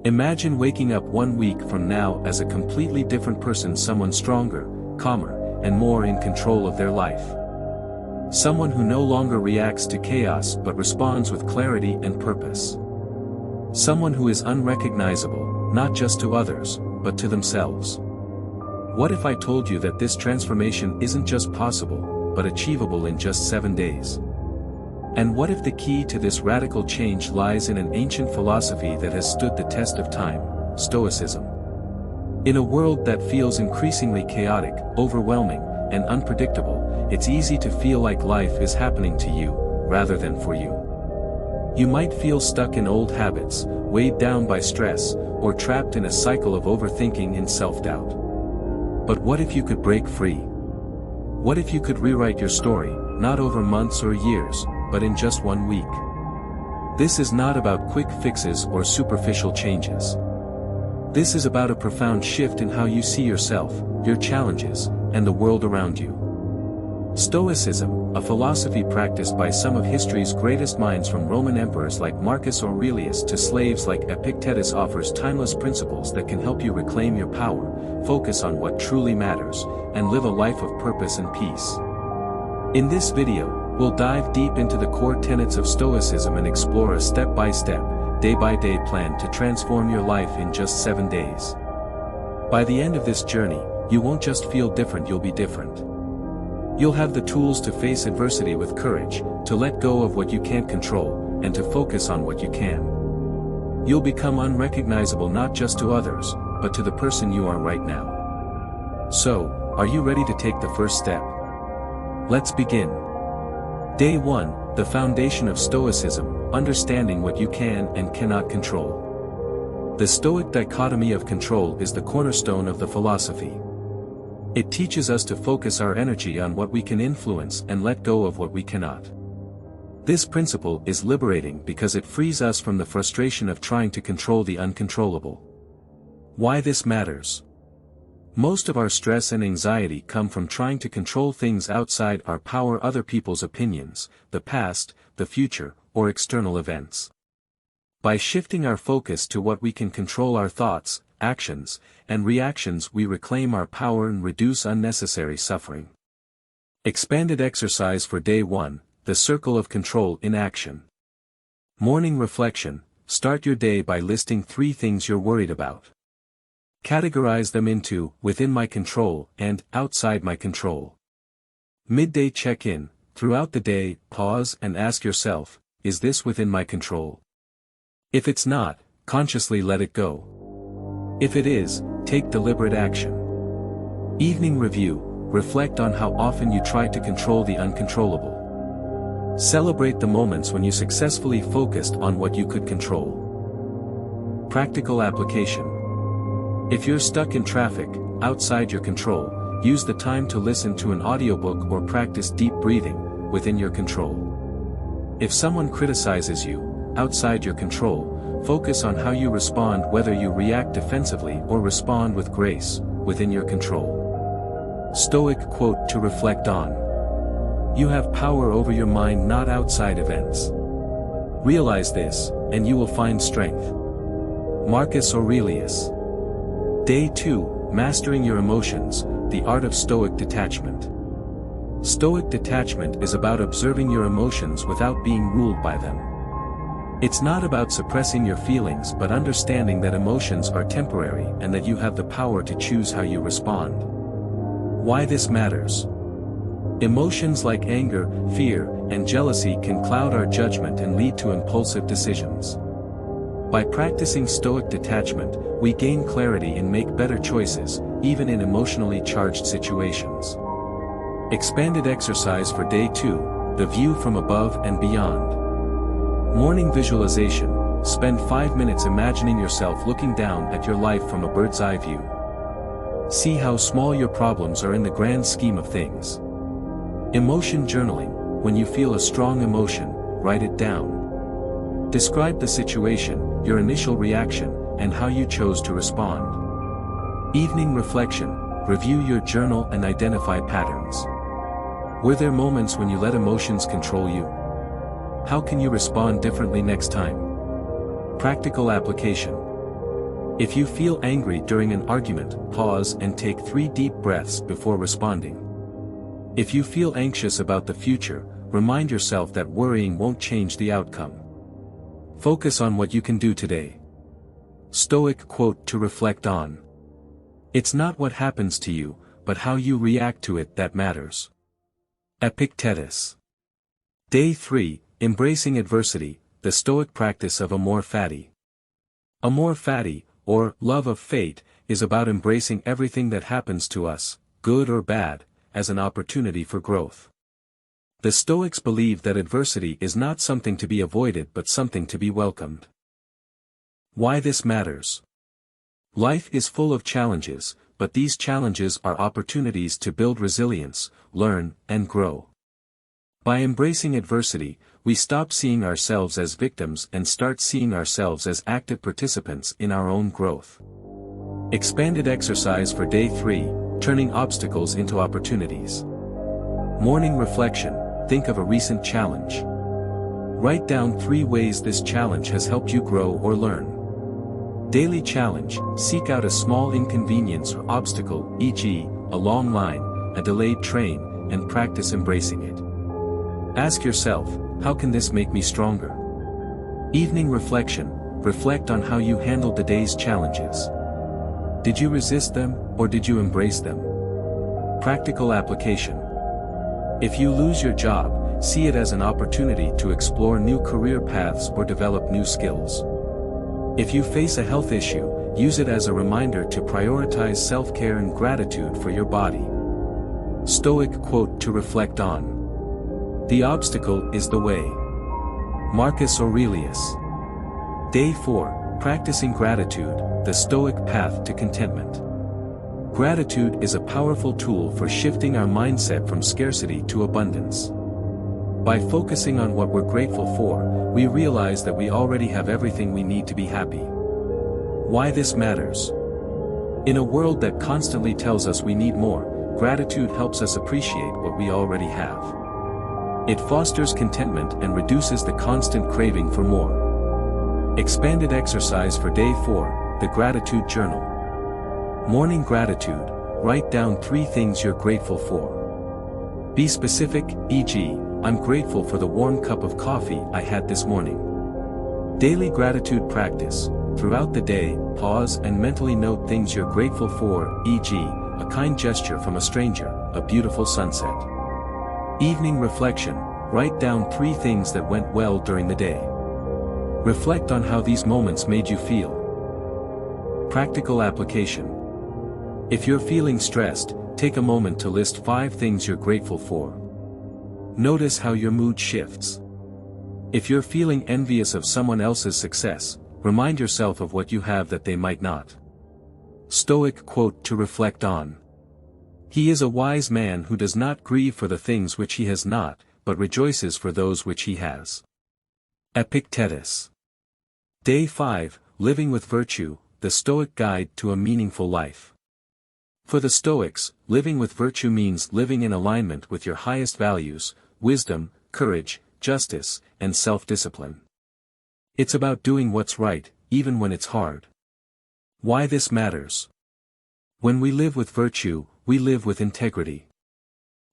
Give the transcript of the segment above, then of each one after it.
Imagine waking up 1 week from now as a completely different person, someone stronger, calmer, and more in control of their life. Someone who no longer reacts to chaos but responds with clarity and purpose. Someone who is unrecognizable, not just to others, but to themselves. What if I told you that this transformation isn't just possible, but achievable in just 7 days? And what if the key to this radical change lies in an ancient philosophy that has stood the test of time, Stoicism? In a world that feels increasingly chaotic, overwhelming, and unpredictable, it's easy to feel like life is happening to you, rather than for you. You might feel stuck in old habits, weighed down by stress, or trapped in a cycle of overthinking and self-doubt. But what if you could break free? What if you could rewrite your story, not over months or years, but in just 1 week? This is not about quick fixes or superficial changes. This is about a profound shift in how you see yourself, your challenges, and the world around you. Stoicism, a philosophy practiced by some of history's greatest minds, from Roman emperors like Marcus Aurelius to slaves like Epictetus, offers timeless principles that can help you reclaim your power, focus on what truly matters, and live a life of purpose and peace. In this video, we'll dive deep into the core tenets of Stoicism and explore a step-by-step, day-by-day plan to transform your life in just 7 days. By the end of this journey, you won't just feel different, you'll be different. You'll have the tools to face adversity with courage, to let go of what you can't control, and to focus on what you can. You'll become unrecognizable not just to others, but to the person you are right now. So, are you ready to take the first step? Let's begin. Day 1, the foundation of Stoicism, understanding what you can and cannot control. The Stoic dichotomy of control is the cornerstone of the philosophy. It teaches us to focus our energy on what we can influence and let go of what we cannot. This principle is liberating because it frees us from the frustration of trying to control the uncontrollable. Why this matters? Most of our stress and anxiety come from trying to control things outside our power: other people's opinions, the past, the future, or external events. By shifting our focus to what we can control, our thoughts, actions, and reactions, we reclaim our power and reduce unnecessary suffering. Expanded exercise for Day 1, the circle of control in action. Morning reflection: start your day by listing 3 things you're worried about. Categorize them into within my control and outside my control. Midday check-in: throughout the day, pause and ask yourself, is this within my control? If it's not, consciously let it go. If it is, take deliberate action. Evening review: reflect on how often you try to control the uncontrollable. Celebrate the moments when you successfully focused on what you could control. Practical application: if you're stuck in traffic, outside your control, use the time to listen to an audiobook or practice deep breathing, within your control. If someone criticizes you, outside your control, focus on how you respond, whether you react defensively or respond with grace, within your control. Stoic quote to reflect on: you have power over your mind, not outside events. Realize this, and you will find strength. Marcus Aurelius. Day 2, mastering your emotions, the art of Stoic detachment. Stoic detachment is about observing your emotions without being ruled by them. It's not about suppressing your feelings, but understanding that emotions are temporary and that you have the power to choose how you respond. Why this matters? Emotions like anger, fear, and jealousy can cloud our judgment and lead to impulsive decisions. By practicing Stoic detachment, we gain clarity and make better choices, even in emotionally charged situations. Expanded exercise for Day 2, the view from above and beyond. Morning visualization: spend 5 minutes imagining yourself looking down at your life from a bird's eye view. See how small your problems are in the grand scheme of things. Emotion journaling: when you feel a strong emotion, write it down. Describe the situation, your initial reaction, and how you chose to respond. Evening reflection: review your journal and identify patterns. Were there moments when you let emotions control you? How can you respond differently next time? Practical application: If you feel angry during an argument, pause and take 3 deep breaths before responding. If you feel anxious about the future, remind yourself that worrying won't change the outcome. Focus on what you can do today. Stoic quote to reflect on. It's not what happens to you, but how you react to it that matters. Epictetus. Day 3, Embracing Adversity, the Stoic Practice of Amor Fati. Amor Fati, or love of fate, is about embracing everything that happens to us, good or bad, as an opportunity for growth. The Stoics believe that adversity is not something to be avoided but something to be welcomed. Why this matters? Life is full of challenges, but these challenges are opportunities to build resilience, learn, and grow. By embracing adversity, we stop seeing ourselves as victims and start seeing ourselves as active participants in our own growth. Expanded exercise for day 3, turning obstacles into opportunities. Morning reflection, think of a recent challenge. Write down 3 ways this challenge has helped you grow or learn. Daily challenge, seek out a small inconvenience or obstacle, e.g., a long line, a delayed train, and practice embracing it. Ask yourself, how can this make me stronger? Evening reflection, reflect on how you handled the day's challenges. Did you resist them, or did you embrace them? Practical application. If you lose your job, see it as an opportunity to explore new career paths or develop new skills. If you face a health issue, use it as a reminder to prioritize self-care and gratitude for your body. Stoic quote to reflect on. The obstacle is the way. Marcus Aurelius. Day 4, Practicing Gratitude, the Stoic Path to Contentment. Gratitude is a powerful tool for shifting our mindset from scarcity to abundance. By focusing on what we're grateful for, we realize that we already have everything we need to be happy. Why this matters? In a world that constantly tells us we need more, gratitude helps us appreciate what we already have. It fosters contentment and reduces the constant craving for more. Expanded exercise for day 4, the Gratitude Journal. Morning gratitude, write down 3 things you're grateful for. Be specific, e.g., I'm grateful for the warm cup of coffee I had this morning. Daily gratitude practice, throughout the day, pause and mentally note things you're grateful for, e.g., a kind gesture from a stranger, a beautiful sunset. Evening reflection, write down 3 things that went well during the day. Reflect on how these moments made you feel. Practical application. If you're feeling stressed, take a moment to list 5 things you're grateful for. Notice how your mood shifts. If you're feeling envious of someone else's success, remind yourself of what you have that they might not. Stoic quote to reflect on. He is a wise man who does not grieve for the things which he has not, but rejoices for those which he has. Epictetus. Day 5, Living with Virtue, the Stoic Guide to a Meaningful Life. For the Stoics, living with virtue means living in alignment with your highest values, wisdom, courage, justice, and self-discipline. It's about doing what's right, even when it's hard. Why this matters? When we live with virtue, we live with integrity.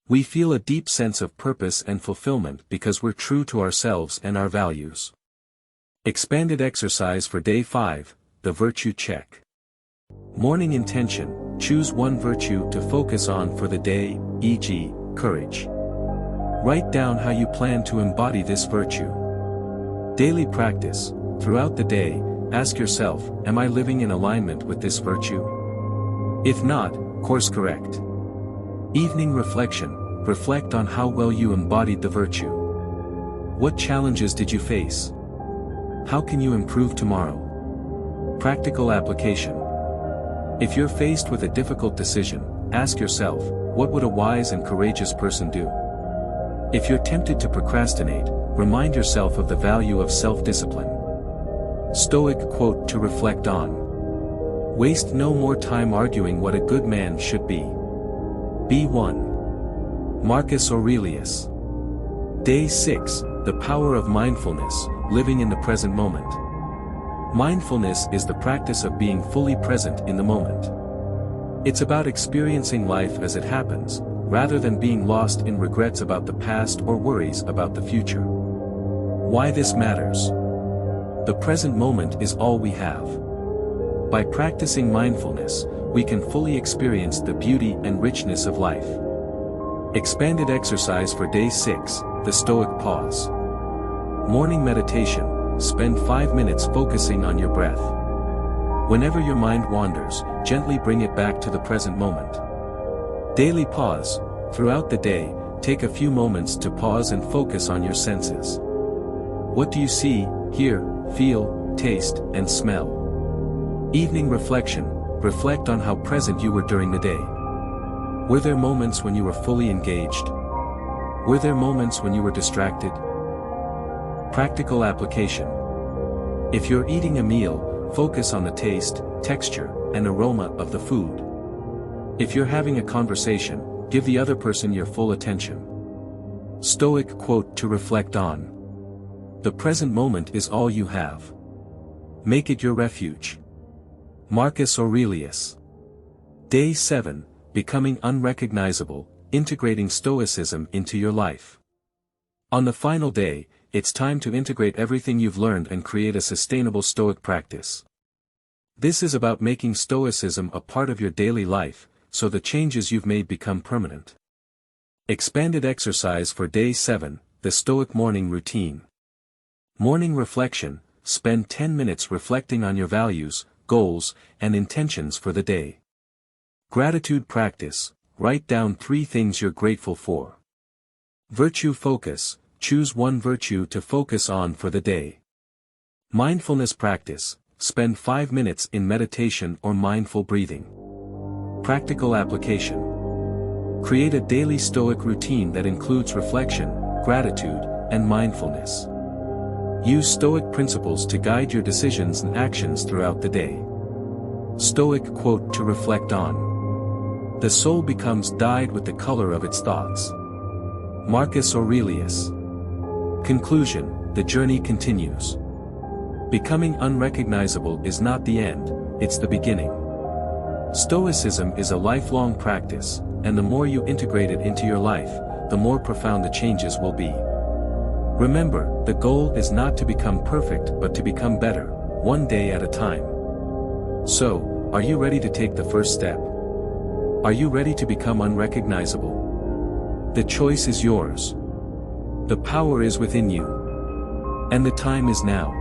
We feel a deep sense of purpose and fulfillment because we're true to ourselves and our values. Expanded exercise for day 5, the Virtue Check. Morning intention, choose one virtue to focus on for the day, e.g., courage. Write down how you plan to embody this virtue. Daily practice, throughout the day, ask yourself, am I living in alignment with this virtue? If not, course correct. Evening reflection, reflect on how well you embodied the virtue. What challenges did you face? How can you improve tomorrow? Practical application. If you're faced with a difficult decision, ask yourself, what would a wise and courageous person do? If you're tempted to procrastinate, remind yourself of the value of self-discipline. Stoic quote to reflect on. Waste no more time arguing what a good man should be. B1. Marcus Aurelius. Day 6, The Power of Mindfulness, Living in the Present Moment. Mindfulness is the practice of being fully present in the moment. It's about experiencing life as it happens, rather than being lost in regrets about the past or worries about the future. Why this matters? The present moment is all we have. By practicing mindfulness, we can fully experience the beauty and richness of life. Expanded exercise for day 6, the Stoic pause. Morning meditation. Spend 5 minutes focusing on your breath. Whenever your mind wanders, gently bring it back to the present moment. Daily pause. Throughout the day, take a few moments to pause and focus on your senses. What do you see, hear, feel, taste, and smell? Evening reflection. Reflect on how present you were during the day. Were there moments when you were fully engaged? Were there moments when you were distracted? Practical application. If you're eating a meal, focus on the taste, texture, and aroma of the food. If you're having a conversation, give the other person your full attention. Stoic quote to reflect on. The present moment is all you have. Make it your refuge. Marcus Aurelius. Day 7, Becoming Unrecognizable, Integrating Stoicism into Your Life. On the final day, it's time to integrate everything you've learned and create a sustainable Stoic practice. This is about making Stoicism a part of your daily life, so the changes you've made become permanent. Expanded exercise for day 7, the Stoic morning routine. Morning reflection. Spend 10 minutes reflecting on your values, goals, and intentions for the day. Gratitude practice. Write down 3 things you're grateful for. Virtue focus. Choose one virtue to focus on for the day. Mindfulness practice. Spend 5 minutes in meditation or mindful breathing. Practical application. Create a daily Stoic routine that includes reflection, gratitude, and mindfulness. Use Stoic principles to guide your decisions and actions throughout the day. Stoic quote to reflect on. The soul becomes dyed with the color of its thoughts. Marcus Aurelius. Conclusion. The journey continues. Becoming unrecognizable is not the end, it's the beginning. Stoicism is a lifelong practice, and the more you integrate it into your life, the more profound the changes will be. Remember, the goal is not to become perfect but to become better, one day at a time. So, are you ready to take the first step? Are you ready to become unrecognizable? The choice is yours. The power is within you. And the time is now.